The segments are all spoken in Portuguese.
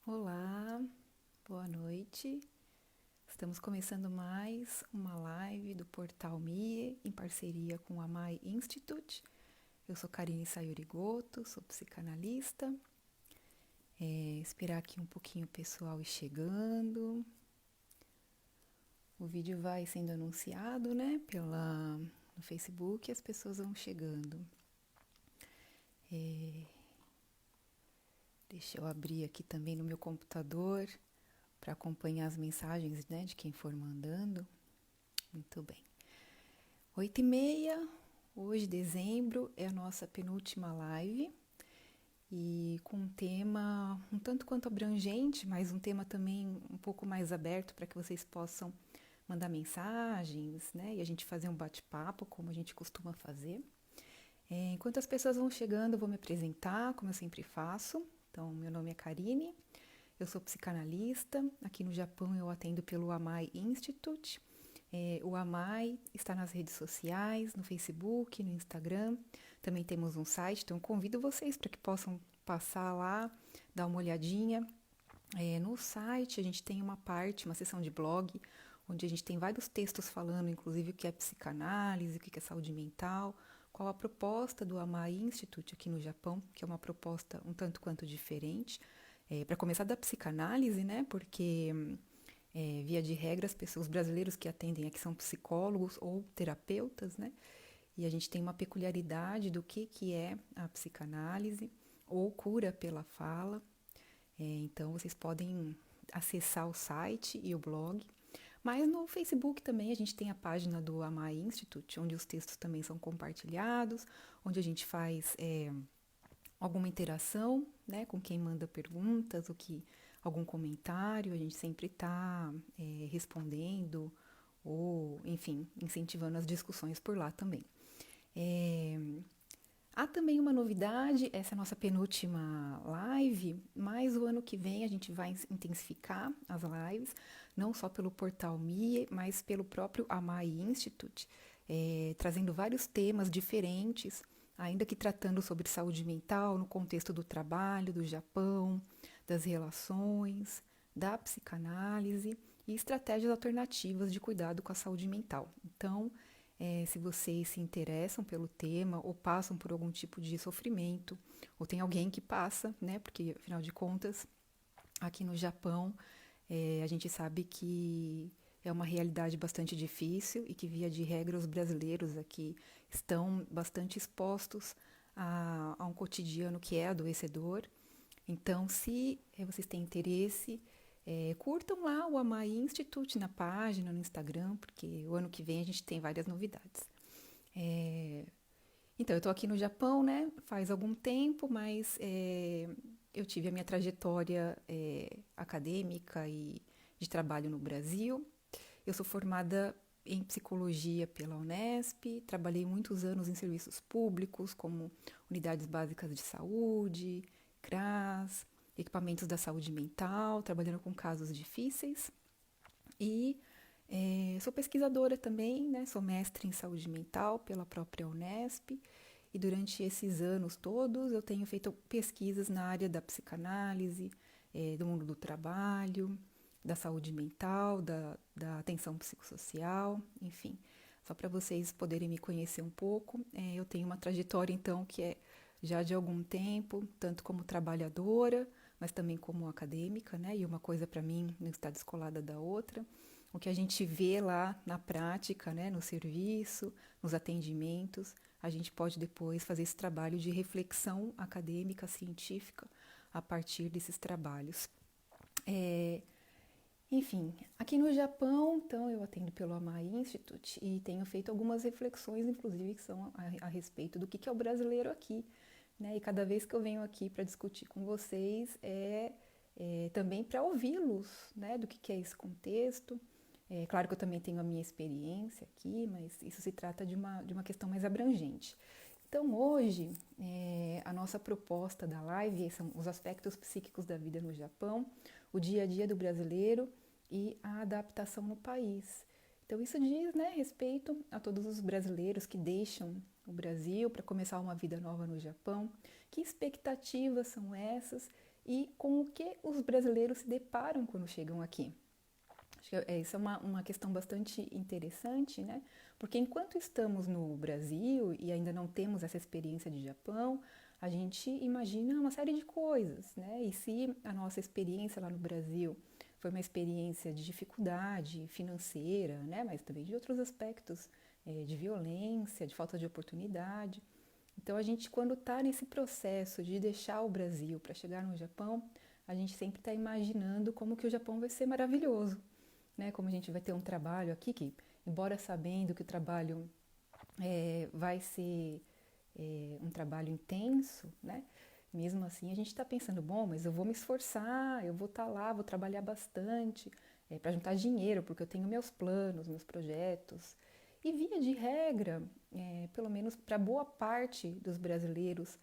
Olá, boa noite. Estamos começando mais uma live do Portal MIE em parceria com a Mai Institute. Eu sou Karine Sayurigoto, sou psicanalista. Esperar aqui um pouquinho o pessoal ir chegando. O vídeo vai sendo anunciado, né, no Facebook e as pessoas vão chegando. Deixa eu abrir aqui também no meu computador para acompanhar as mensagens, né, de quem for mandando. Muito bem. 8h30, hoje, dezembro, é a nossa penúltima live e com um tema um tanto quanto abrangente, mas um tema também um pouco mais aberto para que vocês possam mandar mensagens, né? E a gente fazer um bate-papo, como a gente costuma fazer. Enquanto as pessoas vão chegando, eu vou me apresentar, como eu sempre faço. Então, meu nome é Karine, eu sou psicanalista. Aqui no Japão eu atendo pelo Amai Institute. O Amai está nas redes sociais, no Facebook, no Instagram. Também temos um site, então convido vocês para que possam passar lá, dar uma olhadinha. No site a gente tem uma parte, uma seção de blog, onde a gente tem vários textos falando, inclusive o que é psicanálise, o que é saúde mental, qual a proposta do Amai Institute aqui no Japão, que é uma proposta um tanto quanto diferente. Para começar da psicanálise, né? Porque via de regra, as pessoas brasileiros que atendem aqui são psicólogos ou terapeutas, né? E a gente tem uma peculiaridade do que é a psicanálise ou cura pela fala. Então, vocês podem acessar o site e o blog. Mas no Facebook também a gente tem a página do Amai Institute, onde os textos também são compartilhados, onde a gente faz alguma interação, né, com quem manda perguntas, algum comentário, a gente sempre está respondendo ou, enfim, incentivando as discussões por lá também. Há também uma novidade, essa é a nossa penúltima live, mas o ano que vem a gente vai intensificar as lives, não só pelo portal MIE, mas pelo próprio Amai Institute, trazendo vários temas diferentes, ainda que tratando sobre saúde mental no contexto do trabalho, do Japão, das relações, da psicanálise e estratégias alternativas de cuidado com a saúde mental. Então, se vocês se interessam pelo tema ou passam por algum tipo de sofrimento, ou tem alguém que passa, né? Porque, afinal de contas, aqui no Japão, a gente sabe que é uma realidade bastante difícil e que, via de regra, os brasileiros aqui estão bastante expostos a um cotidiano que é adoecedor. Então, se vocês têm interesse, curtam lá o Amai Institute na página, no Instagram, porque o ano que vem a gente tem várias novidades. Então, eu estou aqui no Japão, né, faz algum tempo, mas eu tive a minha trajetória acadêmica e de trabalho no Brasil. Eu sou formada em psicologia pela Unesp, trabalhei muitos anos em serviços públicos, como unidades básicas de saúde, CRAS, equipamentos da saúde mental, trabalhando com casos difíceis. E sou pesquisadora também, né? Sou mestre em saúde mental pela própria Unesp. E durante esses anos todos eu tenho feito pesquisas na área da psicanálise, do mundo do trabalho, da saúde mental, da atenção psicossocial, enfim. Só para vocês poderem me conhecer um pouco, eu tenho uma trajetória então que é já de algum tempo, tanto como trabalhadora, mas também como acadêmica, né? E uma coisa para mim não está descolada da outra. O que a gente vê lá na prática, né, no serviço, nos atendimentos, a gente pode depois fazer esse trabalho de reflexão acadêmica, científica, a partir desses trabalhos. Enfim, aqui no Japão, então, eu atendo pelo Amai Institute e tenho feito algumas reflexões, inclusive, que são a respeito do que é o brasileiro aqui, né? E cada vez que eu venho aqui para discutir com vocês também para ouvi-los, né? Do que é esse contexto. Claro que eu também tenho a minha experiência aqui, mas isso se trata de uma questão mais abrangente. Então, hoje, a nossa proposta da live são os aspectos psíquicos da vida no Japão, o dia a dia do brasileiro e a adaptação no país. Então, isso diz, né, respeito a todos os brasileiros que deixam o Brasil para começar uma vida nova no Japão. Que expectativas são essas e com o que os brasileiros se deparam quando chegam aqui. Acho que isso é uma questão bastante interessante, né? Porque enquanto estamos no Brasil e ainda não temos essa experiência de Japão, a gente imagina uma série de coisas, né? E se a nossa experiência lá no Brasil foi uma experiência de dificuldade financeira, né? Mas também de outros aspectos, de violência, de falta de oportunidade. Então a gente, quando está nesse processo de deixar o Brasil para chegar no Japão, a gente sempre está imaginando como que o Japão vai ser maravilhoso, né? Como a gente vai ter um trabalho aqui que, embora sabendo que o trabalho vai ser um trabalho intenso, né? Mesmo assim, a gente está pensando, bom, mas eu vou me esforçar, eu vou estar lá, vou trabalhar bastante para juntar dinheiro, porque eu tenho meus planos, meus projetos. E via de regra, pelo menos para boa parte dos brasileiros,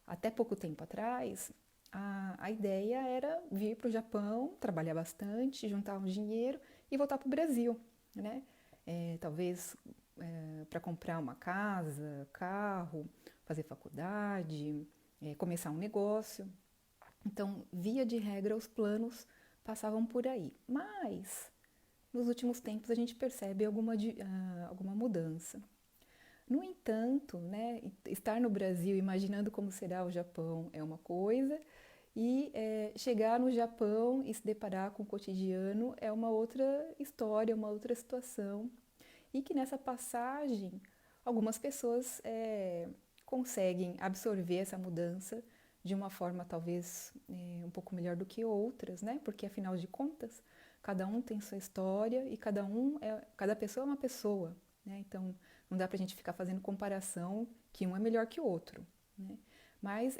até pouco tempo atrás, a ideia era vir para o Japão, trabalhar bastante, juntar um dinheiro e voltar para o Brasil, né? Talvez para comprar uma casa, carro, fazer faculdade, começar um negócio. Então, via de regra, os planos passavam por aí. Mas, nos últimos tempos, a gente percebe alguma mudança. No entanto, né, estar no Brasil imaginando como será o Japão é uma coisa, e chegar no Japão e se deparar com o cotidiano é uma outra história, uma outra situação. E que nessa passagem, algumas pessoas conseguem absorver essa mudança de uma forma talvez um pouco melhor do que outras, né? Porque afinal de contas, cada um tem sua história e cada pessoa é uma pessoa, né? Então não dá pra gente ficar fazendo comparação que um é melhor que o outro, né? Mas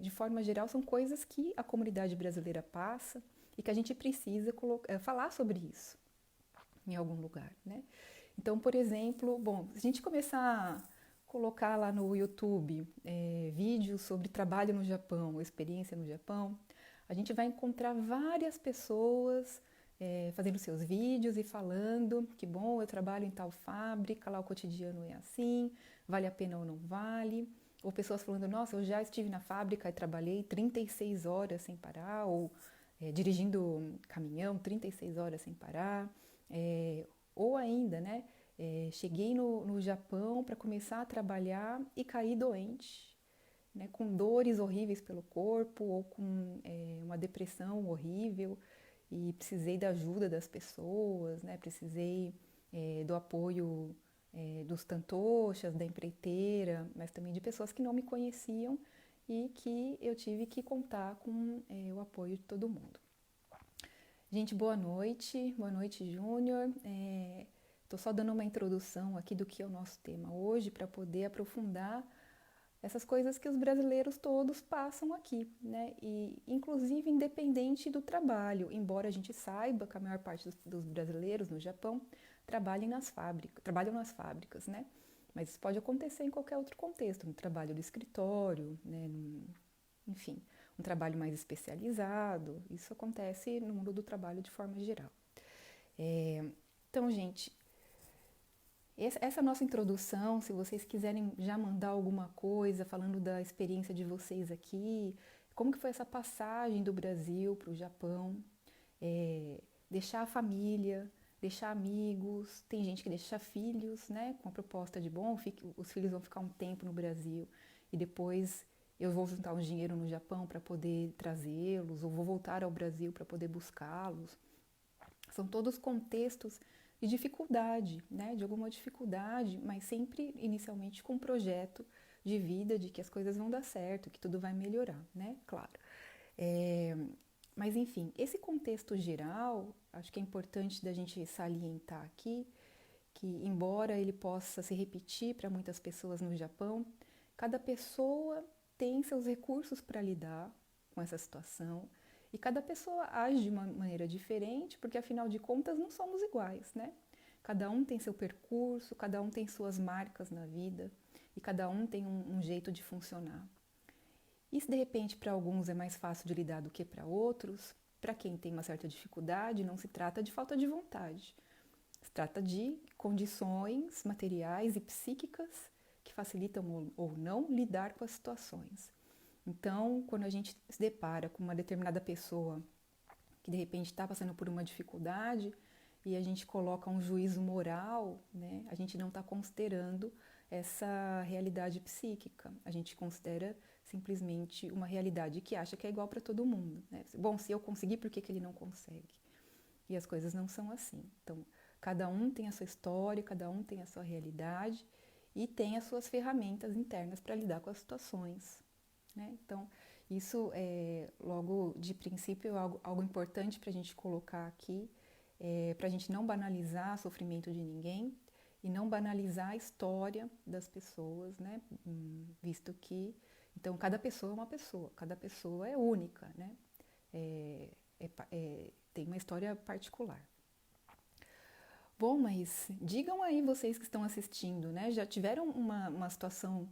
de forma geral são coisas que a comunidade brasileira passa e que a gente precisa falar sobre isso em algum lugar, né? Então, por exemplo, bom, se a gente começar a colocar lá no YouTube vídeos sobre trabalho no Japão, experiência no Japão, a gente vai encontrar várias pessoas fazendo seus vídeos e falando que, bom, eu trabalho em tal fábrica, lá o cotidiano é assim, vale a pena ou não vale. Ou pessoas falando, nossa, eu já estive na fábrica e trabalhei 36 horas sem parar, ou dirigindo caminhão 36 horas sem parar. Ou ainda, né, cheguei no Japão para começar a trabalhar e caí doente, né, com dores horríveis pelo corpo ou com uma depressão horrível e precisei da ajuda das pessoas, né, precisei do apoio dos tantoshas, da empreiteira, mas também de pessoas que não me conheciam e que eu tive que contar com o apoio de todo mundo. Gente, boa noite Júnior. Estou só dando uma introdução aqui do que é o nosso tema hoje para poder aprofundar essas coisas que os brasileiros todos passam aqui, né? E inclusive independente do trabalho, embora a gente saiba que a maior parte dos brasileiros no Japão trabalham nas fábricas, né? Mas isso pode acontecer em qualquer outro contexto, no trabalho do escritório, né? Enfim, um trabalho mais especializado. Isso acontece no mundo do trabalho de forma geral. Então, gente, essa nossa introdução, se vocês quiserem já mandar alguma coisa falando da experiência de vocês aqui, como que foi essa passagem do Brasil para o Japão, deixar a família, deixar amigos, tem gente que deixa filhos, né, com a proposta de, bom, os filhos vão ficar um tempo no Brasil e depois eu vou juntar um dinheiro no Japão para poder trazê-los, ou vou voltar ao Brasil para poder buscá-los. São todos contextos de dificuldade, né? De alguma dificuldade, mas sempre inicialmente com um projeto de vida, de que as coisas vão dar certo, que tudo vai melhorar, né? Claro. Mas enfim, esse contexto geral, acho que é importante da gente salientar aqui, que embora ele possa se repetir para muitas pessoas no Japão, cada pessoa tem seus recursos para lidar com essa situação e cada pessoa age de uma maneira diferente, porque afinal de contas não somos iguais, né? Cada um tem seu percurso, cada um tem suas marcas na vida e cada um tem um jeito de funcionar. E se de repente para alguns é mais fácil de lidar do que para outros, para quem tem uma certa dificuldade, não se trata de falta de vontade. Se trata de condições materiais e psíquicas que facilitam ou não lidar com as situações. Então, quando a gente se depara com uma determinada pessoa que de repente está passando por uma dificuldade e a gente coloca um juízo moral, né, a gente não está considerando essa realidade psíquica. A gente considera simplesmente uma realidade que acha que é igual para todo mundo, né? Bom, se eu conseguir, por que que ele não consegue? E as coisas não são assim. Então, cada um tem a sua história, cada um tem a sua realidade e tem as suas ferramentas internas para lidar com as situações, né? Então, isso é, logo de princípio, é algo importante para a gente colocar aqui, para a gente não banalizar o sofrimento de ninguém e não banalizar a história das pessoas, né? Visto que, então, cada pessoa é única, né? Tem uma história particular. Bom, mas digam aí vocês que estão assistindo, né? Já tiveram uma situação,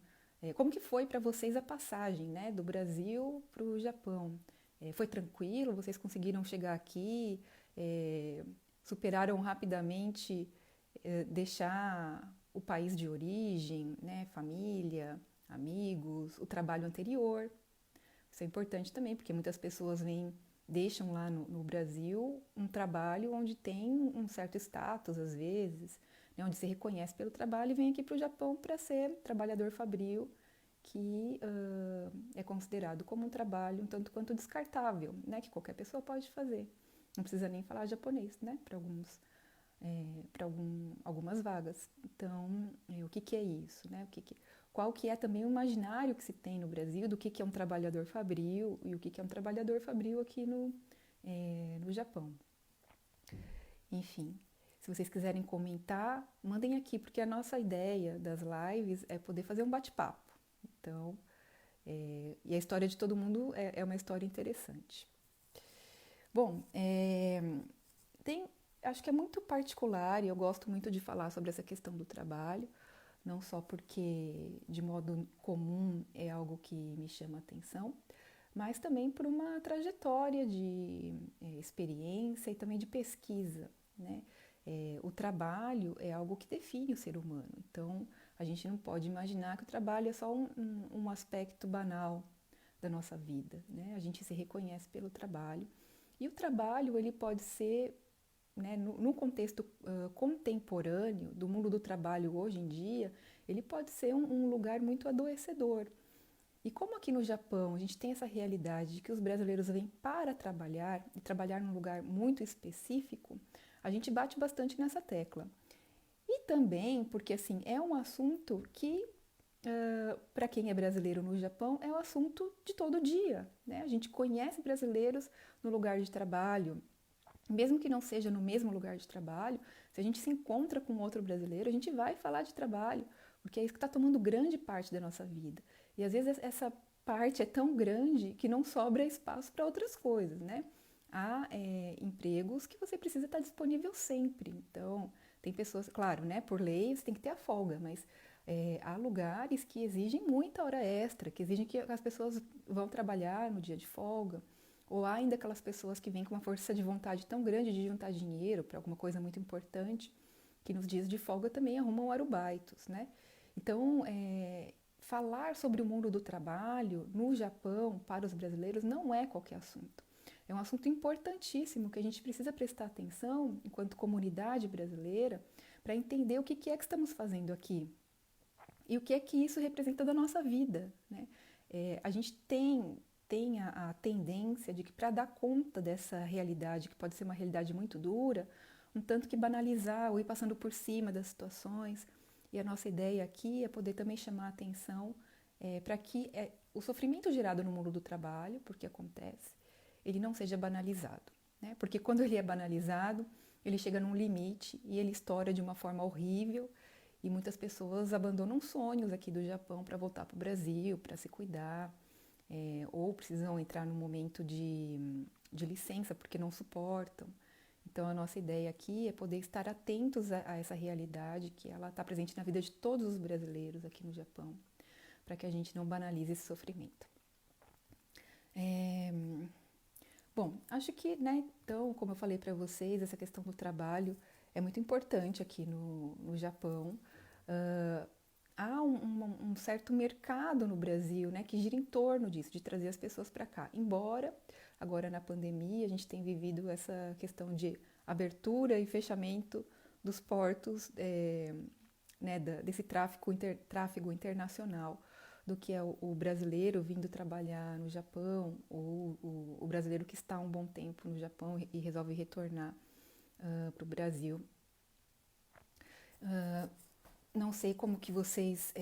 como que foi para vocês a passagem, né, do Brasil para o Japão? Foi tranquilo? Vocês conseguiram chegar aqui? Superaram rapidamente deixar o país de origem, né, família, amigos, o trabalho anterior? Isso é importante também, porque muitas pessoas deixam lá no Brasil um trabalho onde tem um certo status, às vezes, né, onde se reconhece pelo trabalho e vem aqui para o Japão para ser trabalhador fabril, que é considerado como um trabalho um tanto quanto descartável, né, que qualquer pessoa pode fazer. Não precisa nem falar japonês, né, algumas vagas. Então, o que é isso, né? Qual que é também o imaginário que se tem no Brasil do que é um trabalhador fabril e o que é um trabalhador fabril aqui no Japão. Enfim, se vocês quiserem comentar, mandem aqui, porque a nossa ideia das lives é poder fazer um bate-papo. Então, e a história de todo mundo é uma história interessante. Bom, acho que é muito particular e eu gosto muito de falar sobre essa questão do trabalho, não só porque de modo comum é algo que me chama a atenção, mas também por uma trajetória de experiência e também de pesquisa, né? O trabalho é algo que define o ser humano, então a gente não pode imaginar que o trabalho é só um aspecto banal da nossa vida, né? A gente se reconhece pelo trabalho e o trabalho ele pode ser, né, no contexto contemporâneo do mundo do trabalho hoje em dia, ele pode ser um lugar muito adoecedor. E como aqui no Japão a gente tem essa realidade de que os brasileiros vêm para trabalhar e trabalhar num lugar muito específico, a gente bate bastante nessa tecla. E também porque assim é um assunto que para quem é brasileiro no Japão é um assunto de todo dia, né? A gente conhece brasileiros no lugar de trabalho, mesmo que não seja no mesmo lugar de trabalho, se a gente se encontra com outro brasileiro, a gente vai falar de trabalho, porque é isso que está tomando grande parte da nossa vida. E às vezes essa parte é tão grande que não sobra espaço para outras coisas, né? Há empregos que você precisa estar disponível sempre. Então, tem pessoas, claro, né? Por lei você tem que ter a folga, mas há lugares que exigem muita hora extra, que exigem que as pessoas vão trabalhar no dia de folga. Ou há ainda aquelas pessoas que vêm com uma força de vontade tão grande de juntar dinheiro para alguma coisa muito importante, que nos dias de folga também arrumam arubaitos, né? Então, falar sobre o mundo do trabalho no Japão para os brasileiros não é qualquer assunto. É um assunto importantíssimo que a gente precisa prestar atenção enquanto comunidade brasileira para entender o que é que estamos fazendo aqui e o que é que isso representa da nossa vida, né? A gente tem a tendência de que para dar conta dessa realidade, que pode ser uma realidade muito dura, um tanto que banalizar ou ir passando por cima das situações. E a nossa ideia aqui é poder também chamar a atenção para que o sofrimento gerado no mundo do trabalho, porque acontece, ele não seja banalizado, né? Porque quando ele é banalizado, ele chega num limite e ele estoura de uma forma horrível e muitas pessoas abandonam sonhos aqui do Japão para voltar para o Brasil, para se cuidar, ou precisam entrar num momento de licença porque não suportam. Então, a nossa ideia aqui é poder estar atentos a essa realidade que ela está presente na vida de todos os brasileiros aqui no Japão, para que a gente não banalize esse sofrimento. Bom, acho que, né, então, como eu falei para vocês, essa questão do trabalho é muito importante aqui no Japão. há um certo mercado no Brasil, né, que gira em torno disso, de trazer as pessoas para cá. Embora agora na pandemia a gente tenha vivido essa questão de abertura e fechamento dos portos, né, desse tráfego internacional, do que é o brasileiro vindo trabalhar no Japão, ou o brasileiro que está há um bom tempo no Japão e resolve retornar para o Brasil. Não sei como que vocês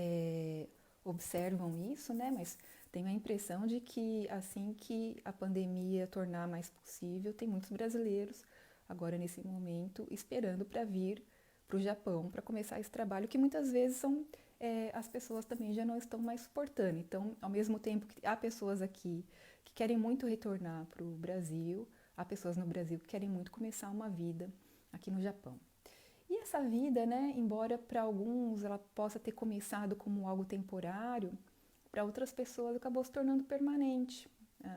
observam isso, né? Mas tenho a impressão de que assim que a pandemia tornar mais possível, tem muitos brasileiros agora nesse momento esperando para vir para o Japão para começar esse trabalho que muitas vezes as pessoas também já não estão mais suportando. Então, ao mesmo tempo que há pessoas aqui que querem muito retornar para o Brasil, há pessoas no Brasil que querem muito começar uma vida aqui no Japão. E essa vida, né, embora para alguns ela possa ter começado como algo temporário, para outras pessoas acabou se tornando permanente.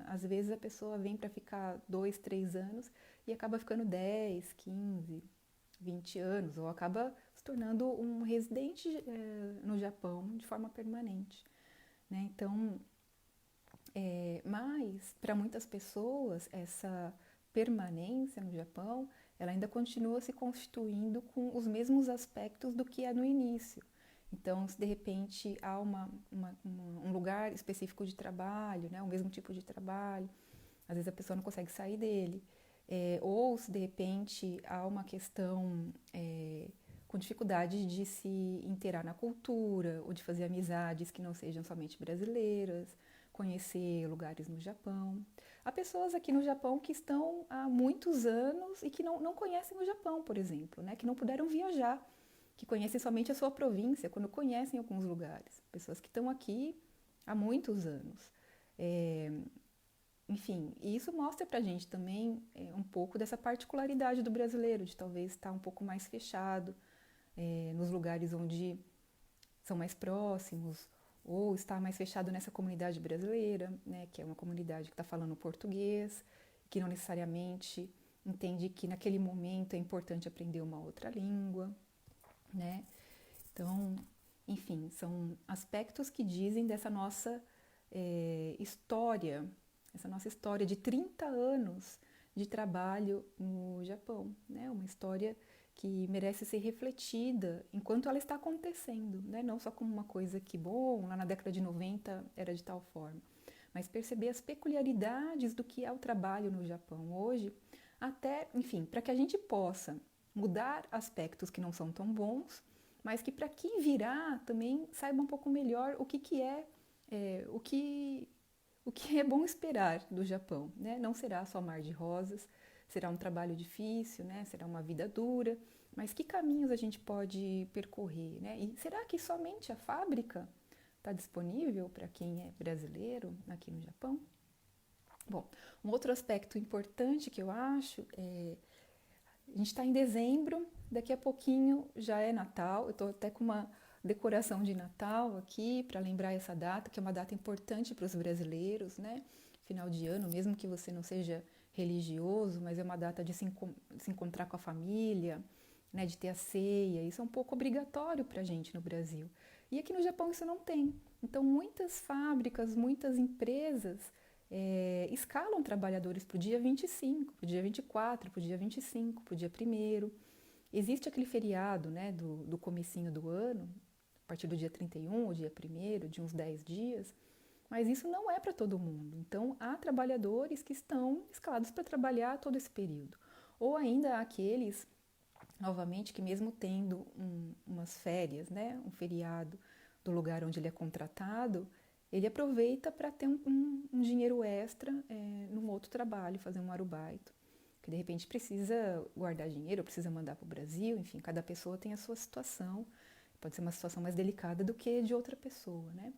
Às vezes a pessoa vem para ficar 2, 3 anos e acaba ficando 10, 15, 20 anos, ou acaba se tornando um residente no Japão de forma permanente. Né? Então, mas para muitas pessoas essa permanência no Japão ela ainda continua se constituindo com os mesmos aspectos do que é no início. Então, se de repente há um lugar específico de trabalho, né, o mesmo tipo de trabalho, às vezes a pessoa não consegue sair dele, ou se de repente há uma questão com dificuldade de se inteirar na cultura, ou de fazer amizades que não sejam somente brasileiras, conhecer lugares no Japão. Há pessoas aqui no Japão que estão há muitos anos e que não conhecem o Japão, por exemplo, né? Que não puderam viajar, que conhecem somente a sua província, quando conhecem alguns lugares. Pessoas que estão aqui há muitos anos. Enfim, e isso mostra pra gente também um pouco dessa particularidade do brasileiro, de talvez estar um pouco mais fechado nos lugares onde são mais próximos, ou estar mais fechado nessa comunidade brasileira, né, que é uma comunidade que está falando português, que não necessariamente entende que naquele momento é importante aprender uma outra língua, né? Então, enfim, são aspectos que dizem dessa nossa história, essa nossa história de 30 anos de trabalho no Japão, né? Uma história que merece ser refletida enquanto ela está acontecendo, né? Não só como uma coisa que, bom, lá na década de 90 era de tal forma, mas perceber as peculiaridades do que é o trabalho no Japão hoje, até, enfim, para que a gente possa mudar aspectos que não são tão bons, mas que para quem virá também saiba um pouco melhor o que é bom esperar do Japão, né? Não será só mar de rosas, será um trabalho difícil, né? Será uma vida dura, mas que caminhos a gente pode percorrer, né? E será que somente a fábrica está disponível para quem é brasileiro aqui no Japão? Bom, um outro aspecto importante que eu acho a gente está em dezembro, daqui a pouquinho já é Natal. Eu estou até com uma decoração de Natal aqui para lembrar essa data, que é uma data importante para os brasileiros, né? Final de ano, mesmo que você não seja religioso, mas é uma data de se encontrar com a família, né? De ter a ceia. Isso é um pouco obrigatório para a gente no Brasil. E aqui no Japão isso não tem. Então, muitas fábricas, muitas empresas escalam trabalhadores para o dia 25, para o dia 24, para o dia 25, para o dia 1º. Existe aquele feriado, né, do comecinho do ano, a partir do dia 31, ou dia 1º, de uns 10 dias, mas isso não é para todo mundo. Então, há trabalhadores que estão escalados para trabalhar todo esse período. Ou ainda há aqueles, novamente, que mesmo tendo umas férias, né, um feriado do lugar onde ele é contratado, ele aproveita para ter um dinheiro extra num outro trabalho, fazer um arubaito, que de repente precisa guardar dinheiro, precisa mandar para o Brasil, enfim, cada pessoa tem a sua situação, pode ser uma situação mais delicada do que de outra pessoa, né?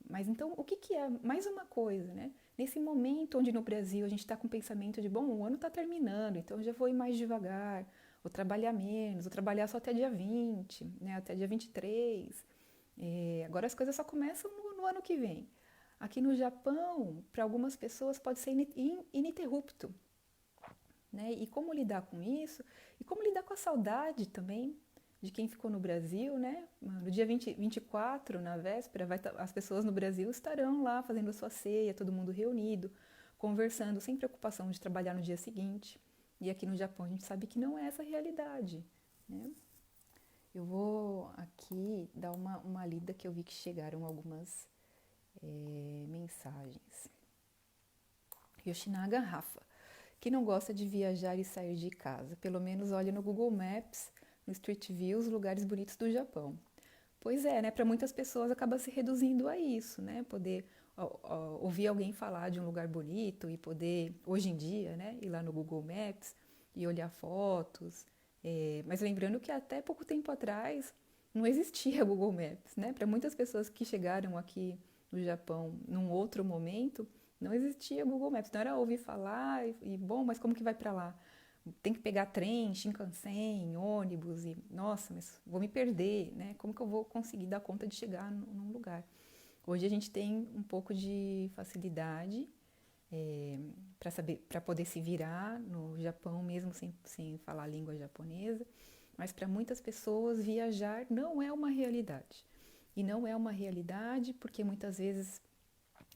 Mas então, o que é? Mais uma coisa, né? Nesse momento onde no Brasil a gente está com o pensamento de, bom, o ano está terminando, então eu já vou ir mais devagar, vou trabalhar menos, vou trabalhar só até dia 20, né? Até dia 23. Agora as coisas só começam no ano que vem. Aqui no Japão, para algumas pessoas pode ser ininterrupto, né? E como lidar com isso? E como lidar com a saudade também, de quem ficou no Brasil, né? No dia 24, na véspera, as pessoas no Brasil estarão lá fazendo a sua ceia, todo mundo reunido, conversando, sem preocupação de trabalhar no dia seguinte. E aqui no Japão a gente sabe que não é essa a realidade, né? Eu vou aqui dar uma lida que eu vi que chegaram algumas mensagens. Yoshinaga Rafa, que não gosta de viajar e sair de casa, pelo menos olha no Google Maps, no Street View, os lugares bonitos do Japão. Pois é, né? Para muitas pessoas acaba se reduzindo a isso, né? Poder ouvir alguém falar de um lugar bonito e poder, hoje em dia, né? Ir lá no Google Maps e olhar fotos. Mas lembrando que até pouco tempo atrás não existia Google Maps, né? Para muitas pessoas que chegaram aqui no Japão num outro momento, não existia Google Maps. Não era ouvir falar bom, mas como que vai para lá? Tem que pegar trem, Shinkansen, ônibus e, nossa, mas vou me perder, né? Como que eu vou conseguir dar conta de chegar num lugar? Hoje a gente tem um pouco de facilidade para poder se virar no Japão, mesmo sem falar a língua japonesa, mas para muitas pessoas viajar não é uma realidade. E não é uma realidade porque muitas vezes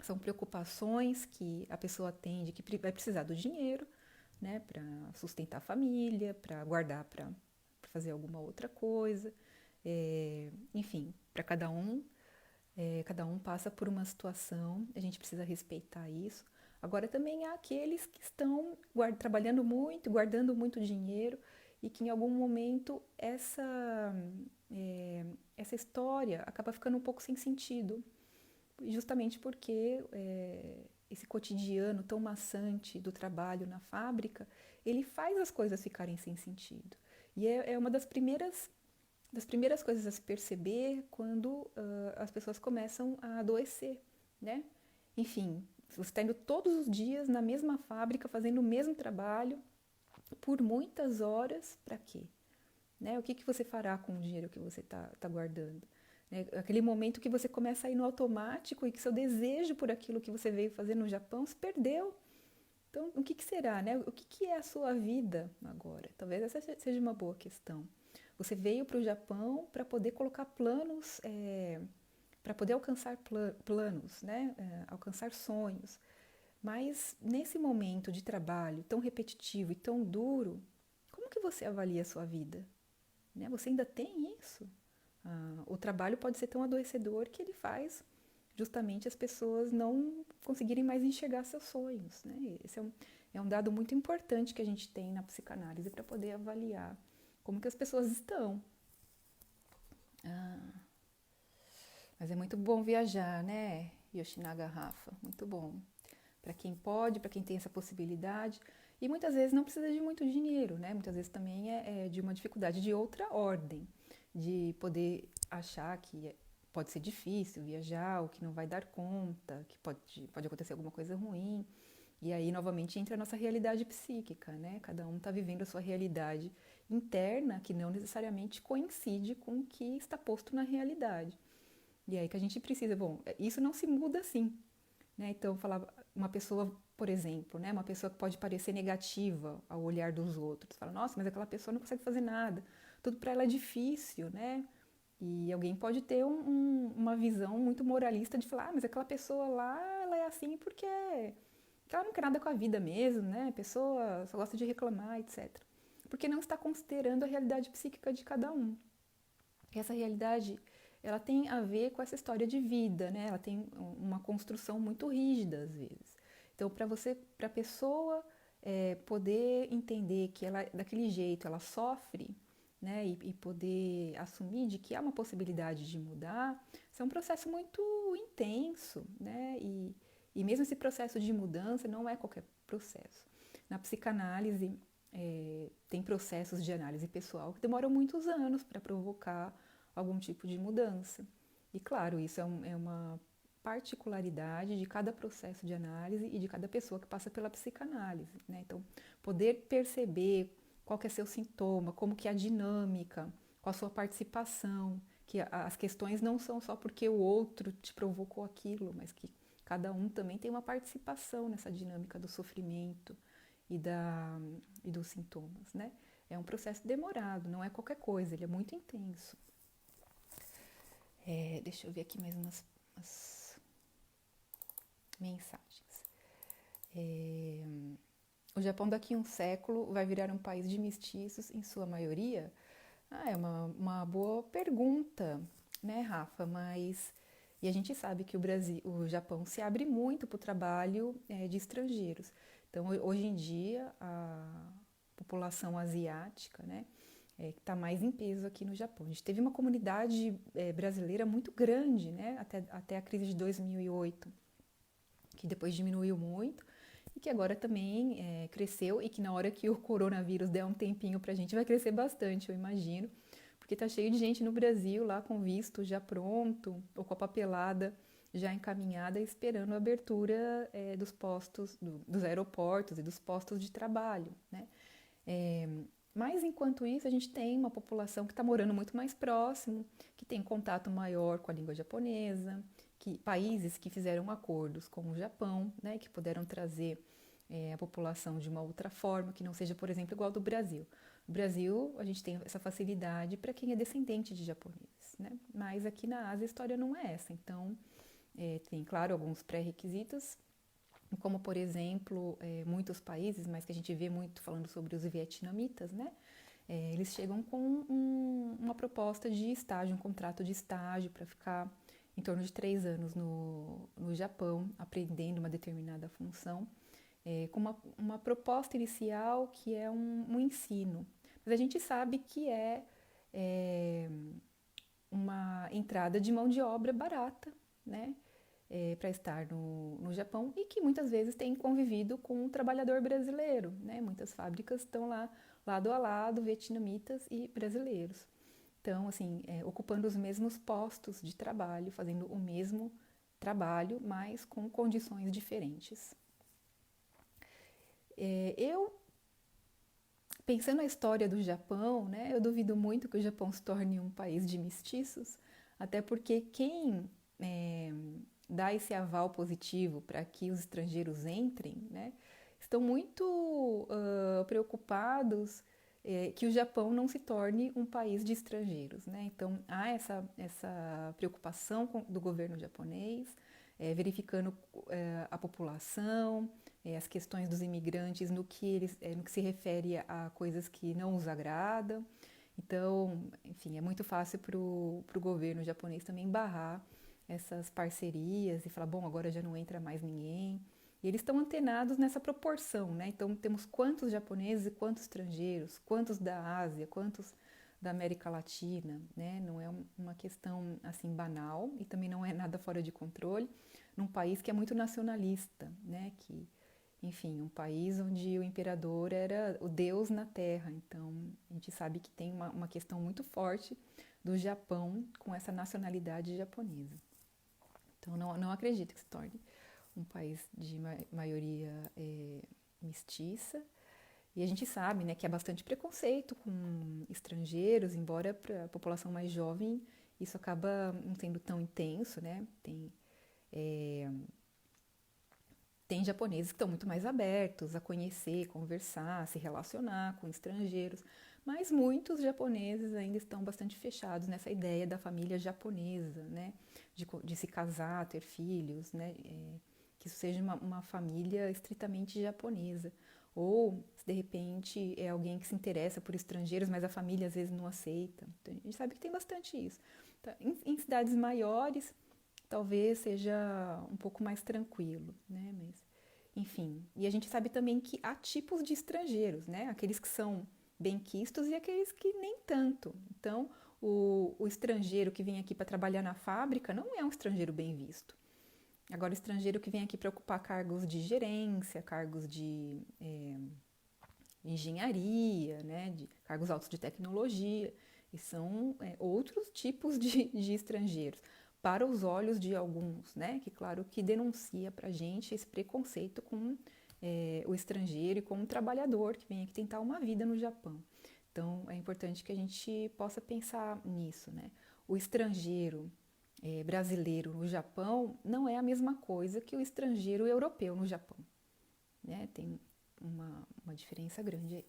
são preocupações que a pessoa tem de que vai precisar do dinheiro, né, para sustentar a família, para guardar para fazer alguma outra coisa. Enfim, para cada um passa por uma situação, a gente precisa respeitar isso. Agora também há aqueles que estão trabalhando muito, guardando muito dinheiro e que em algum momento essa história acaba ficando um pouco sem sentido, justamente porque esse cotidiano tão maçante do trabalho na fábrica, ele faz as coisas ficarem sem sentido. E é uma das primeiras coisas a se perceber quando as pessoas começam a adoecer, né? Enfim, você está indo todos os dias na mesma fábrica, fazendo o mesmo trabalho, por muitas horas, para quê? Né? O que você fará com o dinheiro que você tá guardando? Né? Aquele momento que você começa a ir no automático e que seu desejo por aquilo que você veio fazer no Japão se perdeu. Então, o que será? Né? O que é a sua vida agora? Talvez essa seja uma boa questão. Você veio para o Japão para poder colocar planos, para poder alcançar planos, né? Alcançar sonhos. Mas nesse momento de trabalho tão repetitivo e tão duro, como que você avalia a sua vida? Né? Você ainda tem isso? O trabalho pode ser tão adoecedor que ele faz justamente as pessoas não conseguirem mais enxergar seus sonhos. Né? Esse é um dado muito importante que a gente tem na psicanálise para poder avaliar como que as pessoas estão. Mas é muito bom viajar, né, Yoshinaga Rafa? Muito bom. Para quem pode, para quem tem essa possibilidade. E muitas vezes não precisa de muito dinheiro, né? Muitas vezes também é de uma dificuldade de outra ordem, de poder achar que pode ser difícil viajar, ou que não vai dar conta, que pode acontecer alguma coisa ruim. E aí, novamente, entra a nossa realidade psíquica, né? Cada um está vivendo a sua realidade interna, que não necessariamente coincide com o que está posto na realidade. E aí que a gente precisa, bom, isso não se muda assim, né? Então, falar uma pessoa, por exemplo, né? Uma pessoa que pode parecer negativa ao olhar dos outros. Fala, nossa, mas aquela pessoa não consegue fazer nada. Tudo para ela é difícil, né? E alguém pode ter uma visão muito moralista de falar, mas aquela pessoa lá, ela é assim porque ela não quer nada com a vida mesmo, né? A pessoa só gosta de reclamar, etc. Porque não está considerando a realidade psíquica de cada um. E essa realidade, ela tem a ver com essa história de vida, né? Ela tem uma construção muito rígida às vezes. Então, para a pessoa poder entender que ela daquele jeito ela sofre, né? E poder assumir de que há uma possibilidade de mudar, isso é um processo muito intenso, né? E mesmo esse processo de mudança não é qualquer processo. Na psicanálise tem processos de análise pessoal que demoram muitos anos para provocar algum tipo de mudança. E claro, isso é uma particularidade de cada processo de análise e de cada pessoa que passa pela psicanálise, né? Então, poder perceber qual que é seu sintoma, como que é a dinâmica, qual a sua participação, que as questões não são só porque o outro te provocou aquilo, mas que cada um também tem uma participação nessa dinâmica do sofrimento e dos sintomas, né? é um processo demorado, não é qualquer coisa, ele é muito intenso. Deixa eu ver aqui mais umas mensagens. O Japão daqui a um século vai virar um país de mestiços em sua maioria? É uma boa pergunta, né, Rafa? E a gente sabe que o Japão se abre muito para o trabalho de estrangeiros. Então, hoje em dia, a população asiática, né, está mais em peso aqui no Japão. A gente teve uma comunidade brasileira muito grande, né, até a crise de 2008, que depois diminuiu muito e que agora também cresceu e que na hora que o coronavírus der um tempinho para a gente vai crescer bastante, eu imagino, porque tá cheio de gente no Brasil lá com visto já pronto ou com a papelada já encaminhada esperando a abertura dos postos, dos aeroportos e dos postos de trabalho, né? Mas enquanto isso a gente tem uma população que está morando muito mais próximo, que tem contato maior com a língua japonesa, países que fizeram acordos com o Japão, né, que puderam trazer a população de uma outra forma, que não seja, por exemplo, igual ao do Brasil. No Brasil, a gente tem essa facilidade para quem é descendente de japoneses, né? Mas aqui na Ásia a história não é essa. Então, tem, claro, alguns pré-requisitos, como, por exemplo, muitos países, mas que a gente vê muito falando sobre os vietnamitas, né? Eles chegam com uma proposta de estágio, um contrato de estágio para ficar em torno de 3 anos no Japão, aprendendo uma determinada função, com uma proposta inicial que é um ensino. Mas a gente sabe que é uma entrada de mão de obra barata, né? Para estar no Japão e que muitas vezes tem convivido com um trabalhador brasileiro, né? Muitas fábricas estão lá lado a lado, vietnamitas e brasileiros. Então, assim, ocupando os mesmos postos de trabalho, fazendo o mesmo trabalho, mas com condições diferentes. Eu, pensando na história do Japão, né, eu duvido muito que o Japão se torne um país de mestiços, até porque quem dá esse aval positivo para que os estrangeiros entrem, né, estão muito preocupados que o Japão não se torne um país de estrangeiros, né? Então há essa preocupação do governo japonês, verificando a população, as questões dos imigrantes no que se refere a coisas que não os agradam. Então, enfim, é muito fácil para o governo japonês também barrar essas parcerias e falar, bom, agora já não entra mais ninguém. E eles estão antenados nessa proporção, né? Então temos quantos japoneses e quantos estrangeiros, quantos da Ásia, quantos da América Latina, né? Não é uma questão assim banal e também não é nada fora de controle num país que é muito nacionalista, né? Que, enfim, um país onde o imperador era o deus na terra. Então a gente sabe que tem uma questão muito forte do Japão com essa nacionalidade japonesa. Então não acredito que se torne um país de maioria mestiça. E a gente sabe, né, que há bastante preconceito com estrangeiros, embora para a população mais jovem isso acaba não sendo tão intenso, né? Tem japoneses que estão muito mais abertos a conhecer, conversar, se relacionar com estrangeiros, mas muitos japoneses ainda estão bastante fechados nessa ideia da família japonesa, né? De se casar, ter filhos, né? Que isso seja uma família estritamente japonesa. Ou, se de repente é alguém que se interessa por estrangeiros, mas a família às vezes não aceita. Então, a gente sabe que tem bastante isso. Então, em cidades maiores, talvez seja um pouco mais tranquilo, né? Mas, enfim. E a gente sabe também que há tipos de estrangeiros, né? Aqueles que são benquistos e aqueles que nem tanto. Então, o estrangeiro que vem aqui para trabalhar na fábrica não é um estrangeiro bem visto. Agora, o estrangeiro que vem aqui para ocupar cargos de gerência, cargos de engenharia, né, de cargos altos de tecnologia, e são outros tipos de estrangeiros, para os olhos de alguns, né, que claro que denuncia para a gente esse preconceito com o estrangeiro e com o trabalhador que vem aqui tentar uma vida no Japão. Então, é importante que a gente possa pensar nisso, né? O estrangeiro brasileiro no Japão não é a mesma coisa que o estrangeiro europeu no Japão, né? Tem uma diferença grande aí.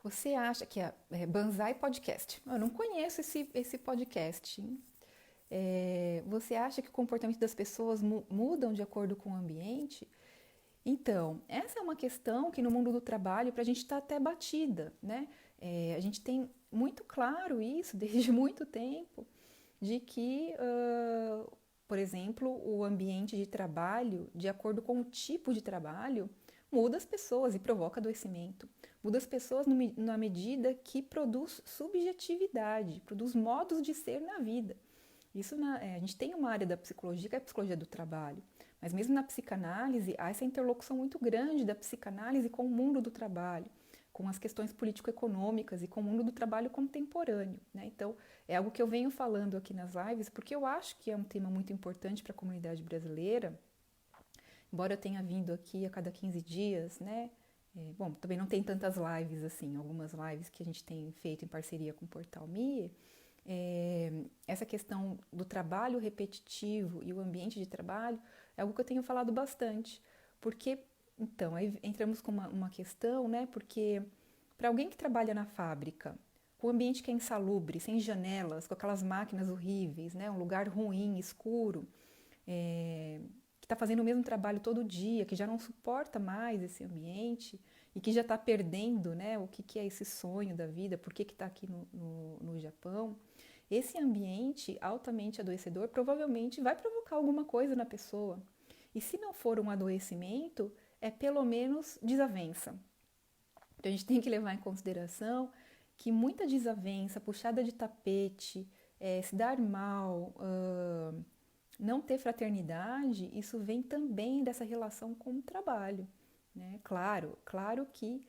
Você acha que é Banzai Podcast? Eu não conheço esse podcast. Você acha que o comportamento das pessoas mudam de acordo com o ambiente? Então, essa é uma questão que no mundo do trabalho para a gente está até batida, né? A gente tem muito claro isso desde muito tempo, de que, por exemplo, o ambiente de trabalho, de acordo com o tipo de trabalho, muda as pessoas e provoca adoecimento. Muda as pessoas na medida que produz subjetividade, produz modos de ser na vida. A gente tem uma área da psicologia que é a psicologia do trabalho, mas mesmo na psicanálise há essa interlocução muito grande da psicanálise com o mundo do trabalho, com as questões político-econômicas e com o mundo do trabalho contemporâneo, né? Então, é algo que eu venho falando aqui nas lives, porque eu acho que é um tema muito importante para a comunidade brasileira, embora eu tenha vindo aqui a cada 15 dias, né? Bom, também não tem tantas lives assim, algumas lives que a gente tem feito em parceria com o Portal MIE. Essa questão do trabalho repetitivo e o ambiente de trabalho é algo que eu tenho falado bastante, porque, então, aí entramos com uma questão, né? Porque para alguém que trabalha na fábrica, o ambiente que é insalubre, sem janelas, com aquelas máquinas horríveis, né? Um lugar ruim, escuro, que está fazendo o mesmo trabalho todo dia, que já não suporta mais esse ambiente e que já está perdendo, né, o que é esse sonho da vida, por que está aqui no Japão, esse ambiente altamente adoecedor provavelmente vai provocar alguma coisa na pessoa. E se não for um adoecimento, é pelo menos desavença. Então a gente tem que levar em consideração que muita desavença, puxada de tapete, se dar mal, não ter fraternidade, isso vem também dessa relação com o trabalho, né? Claro que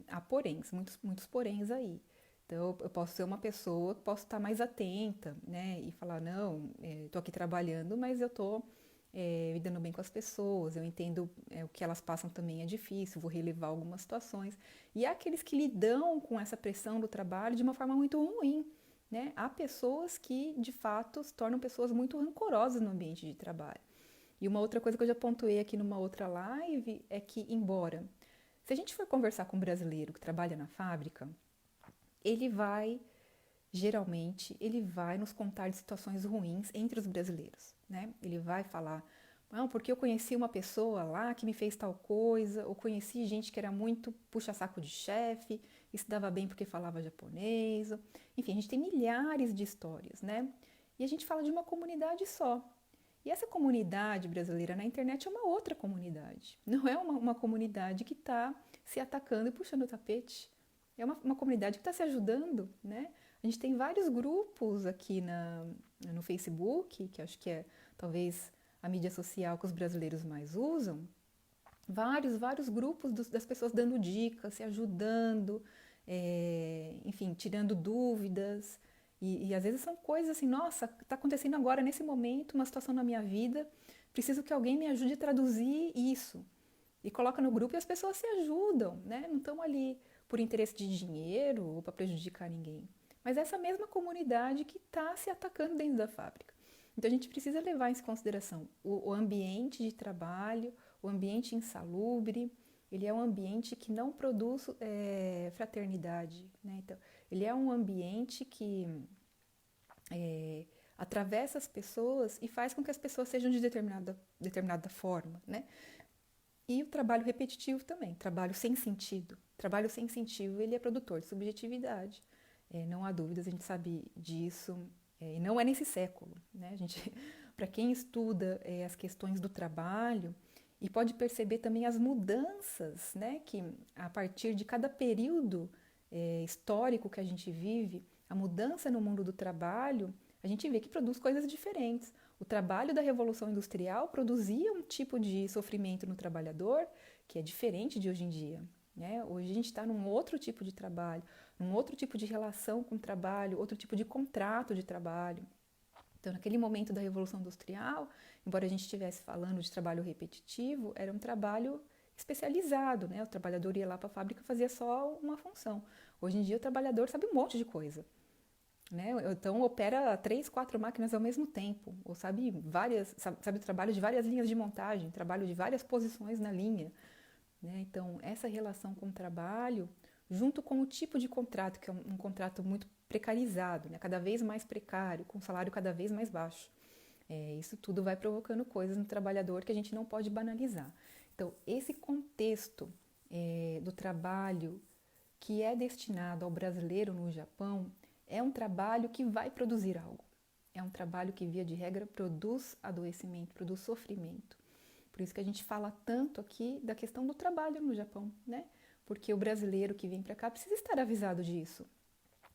há poréns, muitos poréns aí. Então, eu posso ser uma pessoa que posso estar mais atenta, né? E falar, não, estou aqui trabalhando, mas eu estou me dando bem com as pessoas, eu entendo o que elas passam também é difícil, vou relevar algumas situações. E há aqueles que lidam com essa pressão do trabalho de uma forma muito ruim, né? Há pessoas que, de fato, se tornam pessoas muito rancorosas no ambiente de trabalho. E uma outra coisa que eu já pontuei aqui numa outra live é que, embora, se a gente for conversar com um brasileiro que trabalha na fábrica, geralmente, ele vai nos contar de situações ruins entre os brasileiros, né? Ele vai falar, não, porque eu conheci uma pessoa lá que me fez tal coisa, ou conheci gente que era muito puxa-saco de chefe, e se dava bem porque falava japonês. Enfim, a gente tem milhares de histórias, né? E a gente fala de uma comunidade só. E essa comunidade brasileira na internet é uma outra comunidade. Não é uma comunidade que está se atacando e puxando o tapete. É uma comunidade que está se ajudando, né? A gente tem vários grupos aqui no Facebook, que acho que é talvez a mídia social que os brasileiros mais usam. Vários grupos das pessoas dando dicas, se ajudando, enfim, tirando dúvidas. E às vezes são coisas assim, nossa, está acontecendo agora, nesse momento, uma situação na minha vida, preciso que alguém me ajude a traduzir isso. E coloca no grupo e as pessoas se ajudam, né? Não estão ali por interesse de dinheiro ou para prejudicar ninguém. Mas é essa mesma comunidade que está se atacando dentro da fábrica. Então a gente precisa levar em consideração o ambiente de trabalho, o ambiente insalubre, ele é um ambiente que não produz fraternidade, né? Então, ele é um ambiente que atravessa as pessoas e faz com que as pessoas sejam de determinada forma, né? E o trabalho repetitivo também, trabalho sem sentido. Trabalho sem sentido, ele é produtor de subjetividade. Não há dúvidas, a gente sabe disso. E não é nesse século, né? Para quem estuda as questões do trabalho e pode perceber também as mudanças, né? Que a partir de cada período histórico que a gente vive, a mudança no mundo do trabalho, a gente vê que produz coisas diferentes. O trabalho da Revolução Industrial produzia um tipo de sofrimento no trabalhador que é diferente de hoje em dia, né? Hoje a gente está num outro tipo de trabalho, num outro tipo de relação com o trabalho, outro tipo de contrato de trabalho. Então, naquele momento da Revolução Industrial, embora a gente estivesse falando de trabalho repetitivo, era um trabalho especializado, né? O trabalhador ia lá para a fábrica e fazia só uma função. Hoje em dia, o trabalhador sabe um monte de coisa, né? Então, opera 3, 4 máquinas ao mesmo tempo, ou sabe o trabalho de várias linhas de montagem, trabalho de várias posições na linha, né? Então, essa relação com o trabalho junto com o tipo de contrato, que é um contrato muito precarizado, né? Cada vez mais precário, com salário cada vez mais baixo. Isso tudo vai provocando coisas no trabalhador que a gente não pode banalizar. Então, esse contexto do trabalho que é destinado ao brasileiro no Japão é um trabalho que vai produzir algo. É um trabalho que, via de regra, produz adoecimento, produz sofrimento. Por isso que a gente fala tanto aqui da questão do trabalho no Japão, né? Porque o brasileiro que vem para cá precisa estar avisado disso.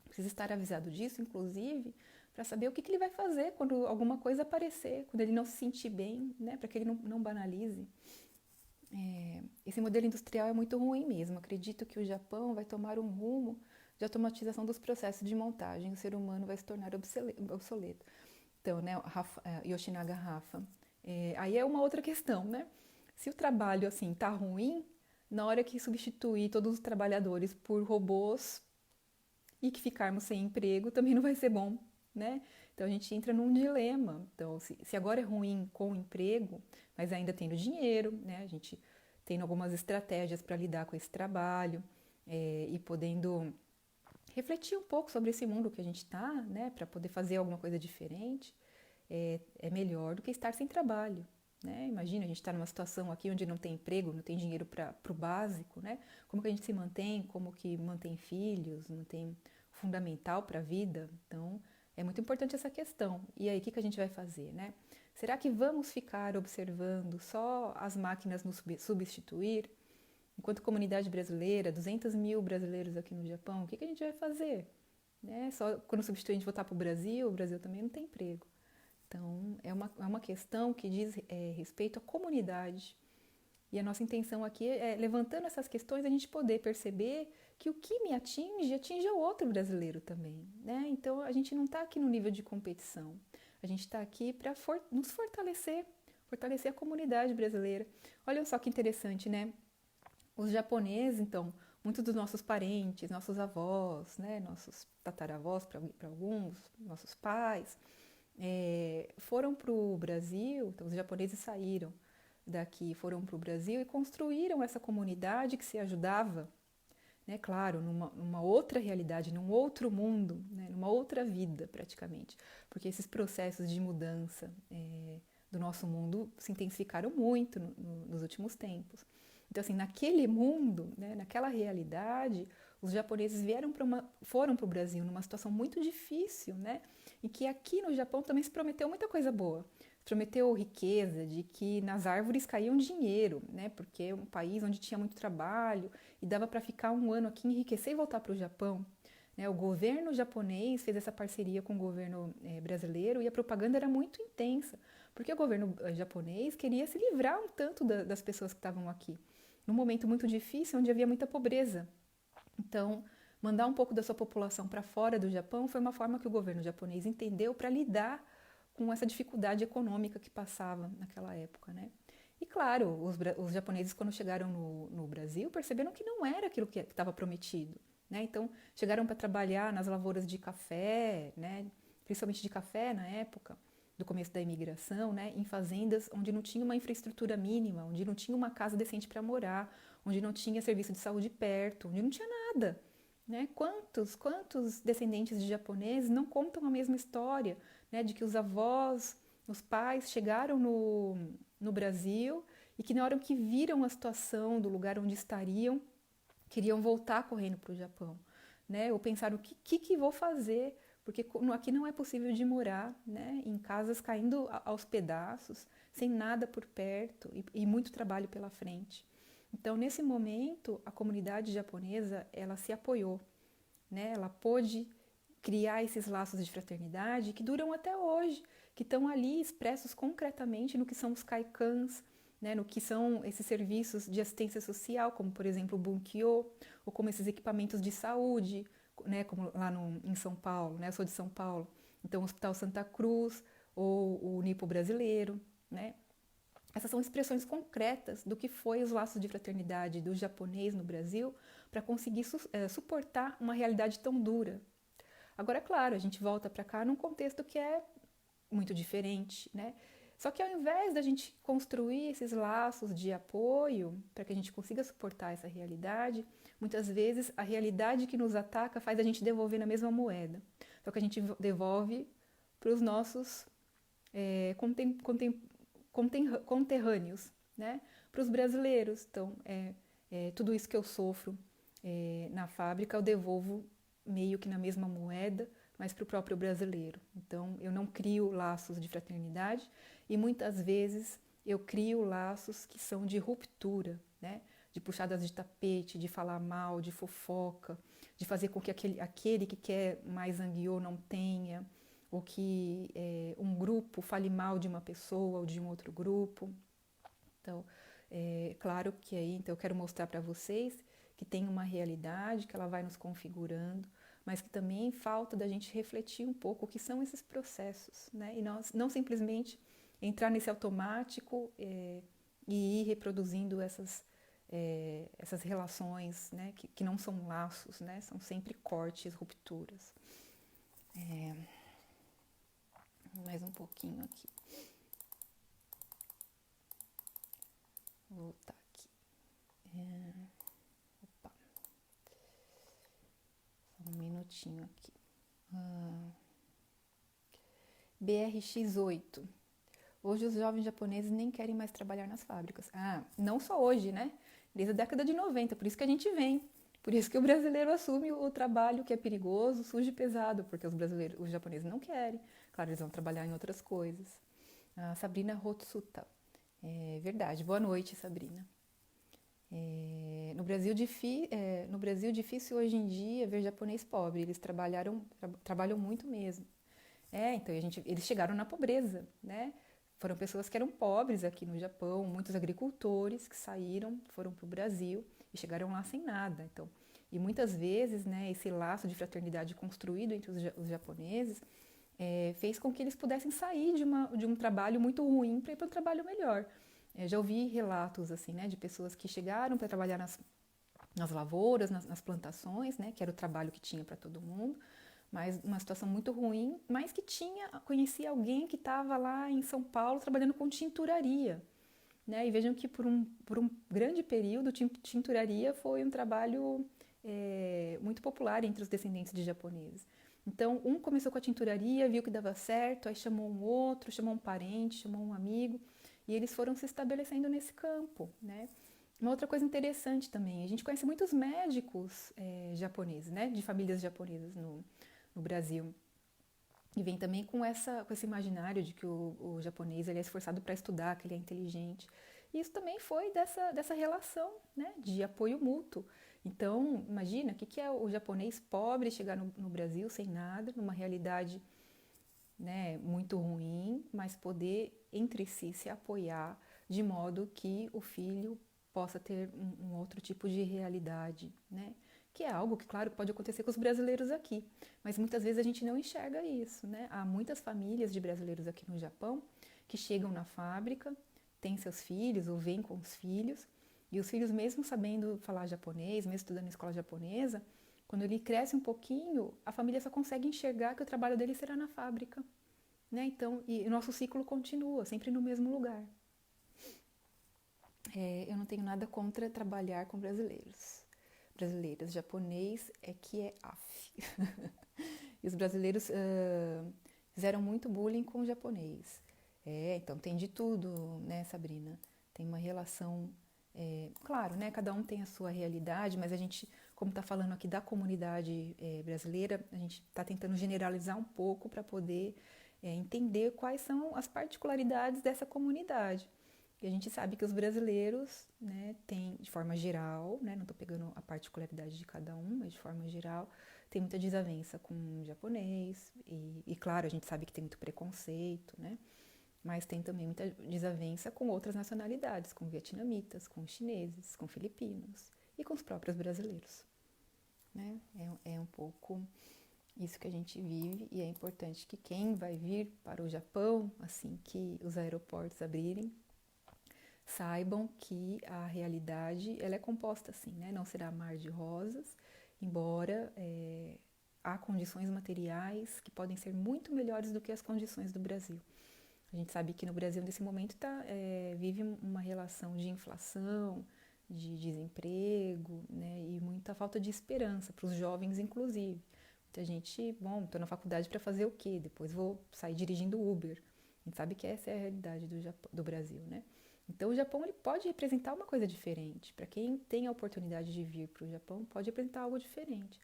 Precisa estar avisado disso, inclusive, para saber o que ele vai fazer quando alguma coisa aparecer, quando ele não se sentir bem, né? Para que ele não banalize. Esse modelo industrial é muito ruim mesmo. Acredito que o Japão vai tomar um rumo de automatização dos processos de montagem. O ser humano vai se tornar obsoleto. Então, né, Yoshinaga Rafa. Aí é uma outra questão, né? Se o trabalho assim tá ruim, na hora que substituir todos os trabalhadores por robôs e que ficarmos sem emprego, também não vai ser bom, né? Então a gente entra num dilema. Então, se agora é ruim com o emprego, mas ainda tendo dinheiro, né? A gente tendo algumas estratégias para lidar com esse trabalho e podendo refletir um pouco sobre esse mundo que a gente está, né? Para poder fazer alguma coisa diferente, é melhor do que estar sem trabalho. Né? Imagina, a gente está numa situação aqui onde não tem emprego, não tem dinheiro para o básico, né? Como que a gente se mantém, como que mantém filhos, mantém fundamental para a vida. Então, é muito importante essa questão. E aí, o que a gente vai fazer, né? Será que vamos ficar observando só as máquinas nos substituir? Enquanto comunidade brasileira, 200 mil brasileiros aqui no Japão, o que a gente vai fazer? Né? Só quando substituir a gente voltar para o Brasil também não tem emprego. Então, é uma questão que diz respeito à comunidade. E a nossa intenção aqui é, levantando essas questões, a gente poder perceber que o que me atinge o outro brasileiro também. Né? Então, a gente não está aqui no nível de competição. A gente está aqui para nos fortalecer a comunidade brasileira. Olha só que interessante, né? Os japoneses, então, muitos dos nossos parentes, nossos avós, né? Nossos tataravós para alguns, nossos pais, foram para o Brasil, então os japoneses saíram daqui, foram para o Brasil e construíram essa comunidade que se ajudava, né, claro, numa outra realidade, num outro mundo, né, numa outra vida praticamente, porque esses processos de mudança do nosso mundo se intensificaram muito nos últimos tempos. Então, assim, naquele mundo, né, naquela realidade, os japoneses foram para o Brasil numa situação muito difícil, né? E que aqui no Japão também se prometeu muita coisa boa. Se prometeu riqueza, de que nas árvores caíam dinheiro, né? Porque é um país onde tinha muito trabalho e dava para ficar um ano aqui, enriquecer e voltar para o Japão. Né? O governo japonês fez essa parceria com o governo brasileiro e a propaganda era muito intensa, porque o governo japonês queria se livrar um tanto das pessoas que estavam aqui, num momento muito difícil, onde havia muita pobreza. Então, mandar um pouco da sua população para fora do Japão foi uma forma que o governo japonês entendeu para lidar com essa dificuldade econômica que passava naquela época, né? E claro, os japoneses quando chegaram no Brasil perceberam que não era aquilo que estava prometido, né? Então, chegaram para trabalhar nas lavouras de café, né? Principalmente de café na época do começo da imigração, né? Em fazendas onde não tinha uma infraestrutura mínima, onde não tinha uma casa decente para morar, onde não tinha serviço de saúde perto, onde não tinha nada. Né? Quantos descendentes de japoneses não contam a mesma história, né? De que os avós, os pais chegaram no Brasil e que na hora que viram a situação do lugar onde estariam, queriam voltar correndo para o Japão. Né? Ou pensaram, o que vou fazer? Porque aqui não é possível de morar, né? Em casas caindo aos pedaços, sem nada por perto e muito trabalho pela frente. Então, nesse momento, a comunidade japonesa, ela se apoiou, né? Ela pôde criar esses laços de fraternidade que duram até hoje, que estão ali expressos concretamente no que são os kaikans, né? No que são esses serviços de assistência social, como, por exemplo, o Bunkyo, ou como esses equipamentos de saúde, né? Como lá em São Paulo, né? Eu sou de São Paulo, então o Hospital Santa Cruz, ou o Nipo Brasileiro, né? Essas são expressões concretas do que foi os laços de fraternidade do japonês no Brasil para conseguir suportar uma realidade tão dura. Agora, é claro, a gente volta para cá num contexto que é muito diferente, né? Só que ao invés da gente construir esses laços de apoio para que a gente consiga suportar essa realidade, muitas vezes a realidade que nos ataca faz a gente devolver na mesma moeda. Só que a gente devolve para os nossos conterrâneos, né? Para os brasileiros. Então, tudo isso que eu sofro na fábrica, eu devolvo meio que na mesma moeda, mas para o próprio brasileiro. Então, eu não crio laços de fraternidade e muitas vezes eu crio laços que são de ruptura, né? De puxadas de tapete, de falar mal, de fofoca, de fazer com que aquele que quer mais zangueô não tenha, ou que um grupo fale mal de uma pessoa ou de um outro grupo. Então, claro que aí então eu quero mostrar para vocês que tem uma realidade, que ela vai nos configurando, mas que também falta da gente refletir um pouco o que são esses processos, né? E nós não simplesmente entrar nesse automático e ir reproduzindo essas relações, né? Que não são laços, né? São sempre cortes, rupturas. Mais um pouquinho aqui. Vou voltar aqui. Opa. Só um minutinho aqui. BRX8. Hoje os jovens japoneses nem querem mais trabalhar nas fábricas. Não só hoje, né? Desde a década de 90, por isso que a gente vem. Por isso que o brasileiro assume o trabalho que é perigoso, sujo e pesado, porque os japoneses não querem. Claro, eles vão trabalhar em outras coisas. A Sabrina Hotsuta. É verdade. Boa noite, Sabrina. No Brasil, difícil hoje em dia ver japonês pobre. Eles trabalham muito mesmo. Então eles chegaram na pobreza, né? Foram pessoas que eram pobres aqui no Japão, muitos agricultores que saíram, foram para o Brasil e chegaram lá sem nada. Então, e muitas vezes, né, esse laço de fraternidade construído entre os japoneses fez com que eles pudessem sair de um trabalho muito ruim para ir para um trabalho melhor. Já ouvi relatos assim, né, de pessoas que chegaram para trabalhar nas lavouras, nas plantações, né, que era o trabalho que tinha para todo mundo, mas uma situação muito ruim, mas que conhecia alguém que estava lá em São Paulo trabalhando com tinturaria, né? E vejam que por um grande período tinturaria foi um trabalho muito popular entre os descendentes de japoneses. Então um começou com a tinturaria, viu que dava certo, aí chamou um outro, chamou um parente, chamou um amigo e eles foram se estabelecendo nesse campo, né? Uma outra coisa interessante também, a gente conhece muitos médicos japoneses, né? De famílias japonesas no Brasil. E vem também com esse imaginário de que o japonês ele é esforçado para estudar, que ele é inteligente. E isso também foi dessa relação, né, de apoio mútuo. Então, imagina, o que é o japonês pobre chegar no Brasil sem nada, numa realidade, né, muito ruim, mas poder entre si se apoiar de modo que o filho possa ter um outro tipo de realidade, né? Que é algo que, claro, pode acontecer com os brasileiros aqui, mas muitas vezes a gente não enxerga isso, né? Há muitas famílias de brasileiros aqui no Japão que chegam na fábrica, têm seus filhos ou vêm com os filhos, e os filhos, mesmo sabendo falar japonês, mesmo estudando em escola japonesa, quando ele cresce um pouquinho, a família só consegue enxergar que o trabalho dele será na fábrica, né? Então, e o nosso ciclo continua, sempre no mesmo lugar. Eu não tenho nada contra trabalhar com brasileiras. Japonês é que é af. E os brasileiros fizeram muito bullying com o japonês. Então tem de tudo, né, Sabrina? Tem uma relação, claro, né? Cada um tem a sua realidade, mas a gente, como está falando aqui da comunidade brasileira, a gente está tentando generalizar um pouco para poder entender quais são as particularidades dessa comunidade. E a gente sabe que os brasileiros, né, têm, de forma geral, né, não estou pegando a particularidade de cada um, mas de forma geral, tem muita desavença com o japonês. E claro, a gente sabe que tem muito preconceito, né, mas tem também muita desavença com outras nacionalidades, com vietnamitas, com chineses, com filipinos e com os próprios brasileiros. Né? É um pouco isso que a gente vive e é importante que quem vai vir para o Japão, assim que os aeroportos abrirem, saibam que a realidade ela é composta assim, né? Não será mar de rosas, embora há condições materiais que podem ser muito melhores do que as condições do Brasil. A gente sabe que no Brasil, nesse momento, vive uma relação de inflação, de desemprego, né, e muita falta de esperança para os jovens, inclusive. Muita gente, bom, estou na faculdade para fazer o quê? Depois vou sair dirigindo Uber. A gente sabe que essa é a realidade do Brasil, né? Então, o Japão ele pode representar uma coisa diferente. Para quem tem a oportunidade de vir para o Japão, pode representar algo diferente.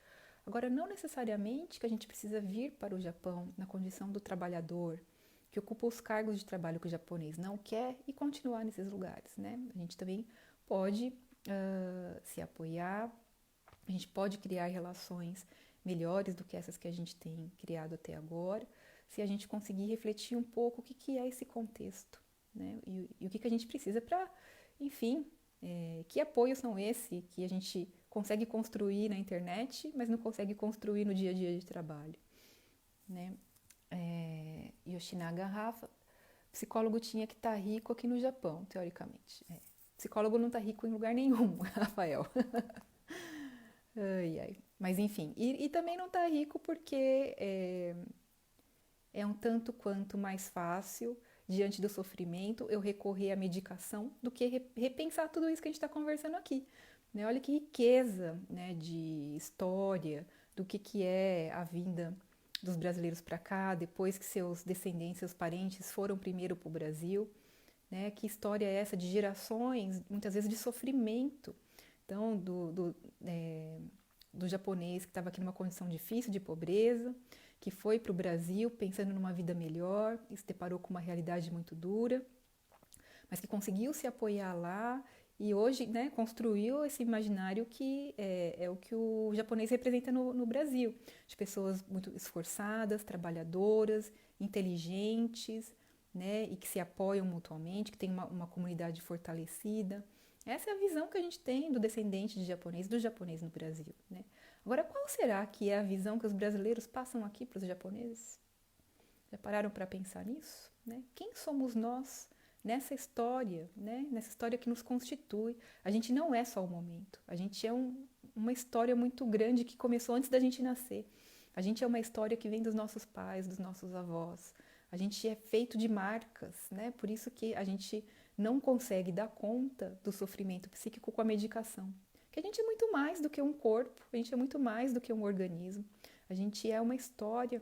Agora, não necessariamente que a gente precisa vir para o Japão na condição do trabalhador, que ocupa os cargos de trabalho que o japonês não quer e continuar nesses lugares, né? A gente também pode se apoiar, a gente pode criar relações melhores do que essas que a gente tem criado até agora, se a gente conseguir refletir um pouco o que é esse contexto, né? E o que a gente precisa para, enfim, que apoios são esses que a gente consegue construir na internet, mas não consegue construir no dia a dia de trabalho, né? Yoshinaga Rafa, psicólogo tinha que estar rico aqui no Japão, teoricamente. Psicólogo não está rico em lugar nenhum, Rafael. Ai, ai. Mas enfim, e também não está rico porque é um tanto quanto mais fácil, diante do sofrimento, eu recorrer à medicação do que repensar tudo isso que a gente está conversando aqui. Né? Olha que riqueza, né, de história, do que é a vinda dos brasileiros para cá, depois que seus descendentes, seus parentes foram primeiro para o Brasil. Né? Que história é essa de gerações, muitas vezes de sofrimento. Então, do japonês que estava aqui numa condição difícil de pobreza, que foi para o Brasil pensando numa vida melhor e se deparou com uma realidade muito dura, mas que conseguiu se apoiar lá e hoje, né, construiu esse imaginário que é o que o japonês representa no Brasil, de pessoas muito esforçadas, trabalhadoras, inteligentes, né, e que se apoiam mutuamente, que tem uma comunidade fortalecida. Essa é a visão que a gente tem do descendente de japonês, do japonês no Brasil, né? Agora, qual será que é a visão que os brasileiros passam aqui para os japoneses? Já pararam para pensar nisso? Né? Quem somos nós nessa história, né? Nessa história que nos constitui? A gente não é só o momento, a gente é uma história muito grande que começou antes da gente nascer. A gente é uma história que vem dos nossos pais, dos nossos avós. A gente é feito de marcas, né? Por isso que a gente não consegue dar conta do sofrimento psíquico com a medicação. Que a gente é muito mais do que um corpo, a gente é muito mais do que um organismo. A gente é uma história,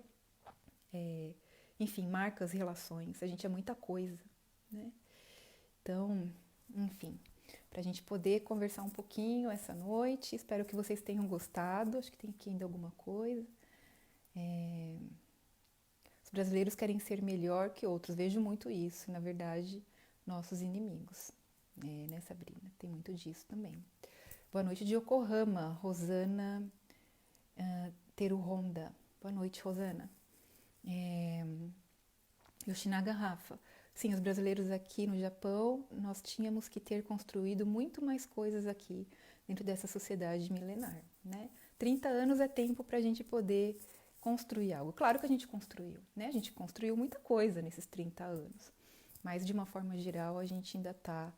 enfim, marcas, relações, a gente é muita coisa, né? Então, enfim, para a gente poder conversar um pouquinho essa noite, espero que vocês tenham gostado, acho que tem aqui ainda alguma coisa. Os brasileiros querem ser melhor que outros, vejo muito isso, na verdade, nossos inimigos, né, Sabrina? Tem muito disso também. Boa noite de Yokohama, Rosana Teru Honda. Boa noite, Rosana. Yoshinaga Rafa. Sim, os brasileiros aqui no Japão, nós tínhamos que ter construído muito mais coisas aqui dentro dessa sociedade milenar, né? 30 anos é tempo para a gente poder construir algo. Claro que a gente construiu, né? A gente construiu muita coisa nesses 30 anos, mas de uma forma geral a gente ainda está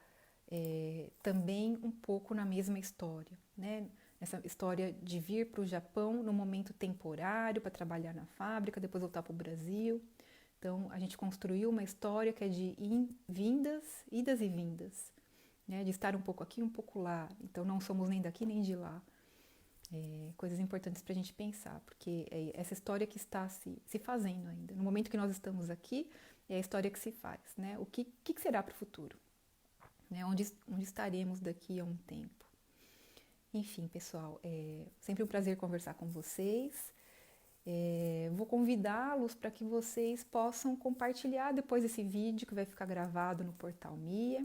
também um pouco na mesma história, né? Essa história de vir para o Japão no momento temporário para trabalhar na fábrica, depois voltar para o Brasil. Então a gente construiu uma história que é de idas e vindas, né? De estar um pouco aqui, um pouco lá. Então não somos nem daqui nem de lá. Coisas importantes para a gente pensar, porque é essa história que está se fazendo ainda. No momento que nós estamos aqui, é a história que se faz, né? O que será para o futuro? Né? Onde estaremos daqui a um tempo? Enfim, pessoal, sempre um prazer conversar com vocês. Vou convidá-los para que vocês possam compartilhar depois esse vídeo que vai ficar gravado no Portal Mia.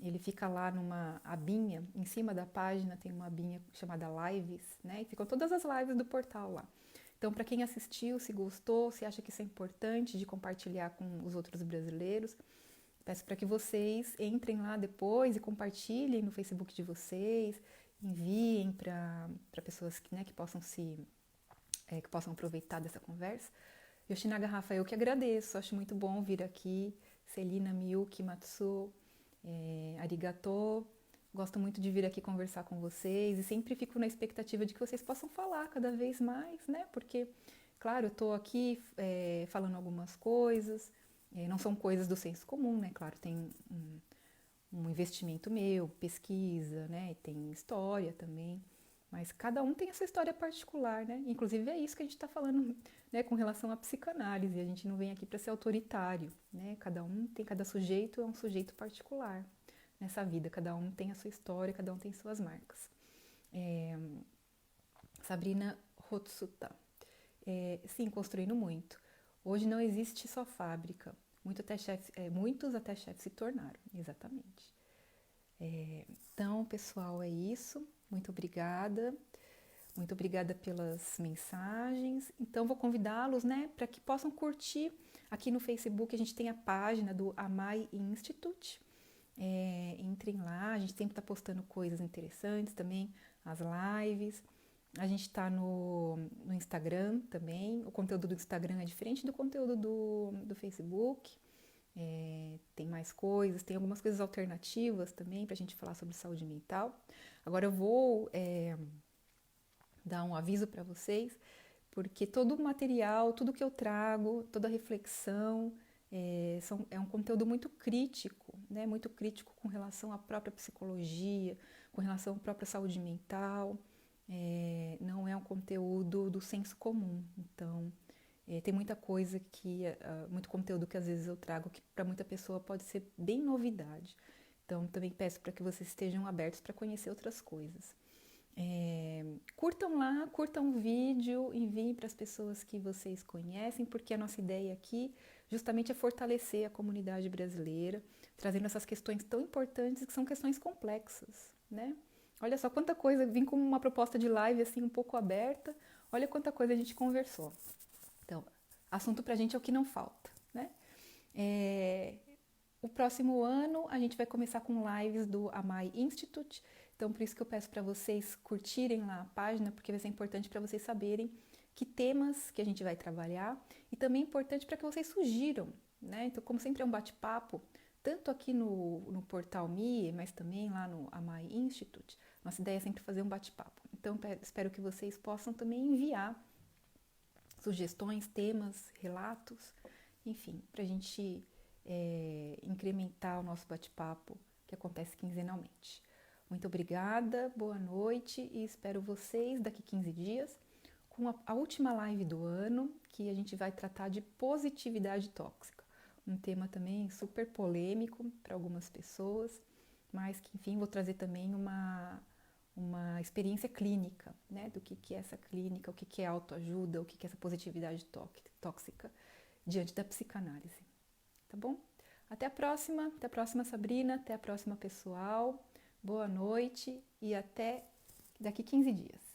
Ele fica lá numa abinha, em cima da página tem uma abinha chamada Lives, né? E ficam todas as lives do portal lá. Então, para quem assistiu, se gostou, se acha que isso é importante de compartilhar com os outros brasileiros, peço para que vocês entrem lá depois e compartilhem no Facebook de vocês, enviem para pessoas que possam que possam aproveitar dessa conversa. Yoshinaga Rafa, eu que agradeço, acho muito bom vir aqui. Celina, Miyuki, Matsu, arigato. Gosto muito de vir aqui conversar com vocês e sempre fico na expectativa de que vocês possam falar cada vez mais, né? Porque, claro, eu estou aqui falando algumas coisas, Não são coisas do senso comum, né? Claro, tem um investimento meu, pesquisa, né? E tem história também. Mas cada um tem a sua história particular, né? Inclusive é isso que a gente está falando, né, com relação à psicanálise. A gente não vem aqui para ser autoritário, né? Cada sujeito é um sujeito particular nessa vida. Cada um tem a sua história, cada um tem suas marcas. Sabrina Hotsuta. Sim, construindo muito. Hoje não existe só fábrica. Muitos até chefes se tornaram, exatamente. Então, pessoal, é isso. Muito obrigada. Muito obrigada pelas mensagens. Então, vou convidá-los, né, para que possam curtir. Aqui no Facebook a gente tem a página do Amai Institute. Entrem lá, a gente sempre está postando coisas interessantes também, as lives. A gente está no Instagram também. O conteúdo do Instagram é diferente do conteúdo do Facebook. Tem mais coisas, tem algumas coisas alternativas também para a gente falar sobre saúde mental. Agora eu vou dar um aviso para vocês, porque todo o material, tudo que eu trago, toda a reflexão, é um conteúdo muito crítico, né? Muito crítico com relação à própria psicologia, com relação à própria saúde mental. Não é um conteúdo do senso comum. Então, tem muita coisa muito conteúdo que às vezes eu trago que para muita pessoa pode ser bem novidade. Então, também peço para que vocês estejam abertos para conhecer outras coisas. Curtam lá, curtam o vídeo, enviem para as pessoas que vocês conhecem, porque a nossa ideia aqui justamente é fortalecer a comunidade brasileira, trazendo essas questões tão importantes que são questões complexas, né? Olha só quanta coisa, vim com uma proposta de live assim um pouco aberta, olha quanta coisa a gente conversou. Então, assunto pra gente é o que não falta, né? O próximo ano a gente vai começar com lives do Amai Institute, então por isso que eu peço para vocês curtirem lá a página, porque vai ser importante para vocês saberem que temas que a gente vai trabalhar e também é importante para que vocês sugiram, né? Então, como sempre é um bate-papo, tanto aqui no portal Me, mas também lá no Amai Institute, nossa ideia é sempre fazer um bate-papo. Então, espero que vocês possam também enviar sugestões, temas, relatos, enfim, para a gente incrementar o nosso bate-papo que acontece quinzenalmente. Muito obrigada, boa noite e espero vocês daqui 15 dias com a última live do ano, que a gente vai tratar de positividade tóxica. Um tema também super polêmico para algumas pessoas, mas que, enfim, vou trazer também uma experiência clínica, né, do que é essa clínica, o que é autoajuda, o que é essa positividade tóxica diante da psicanálise, tá bom? Até a próxima Sabrina, até a próxima pessoal, boa noite e até daqui 15 dias.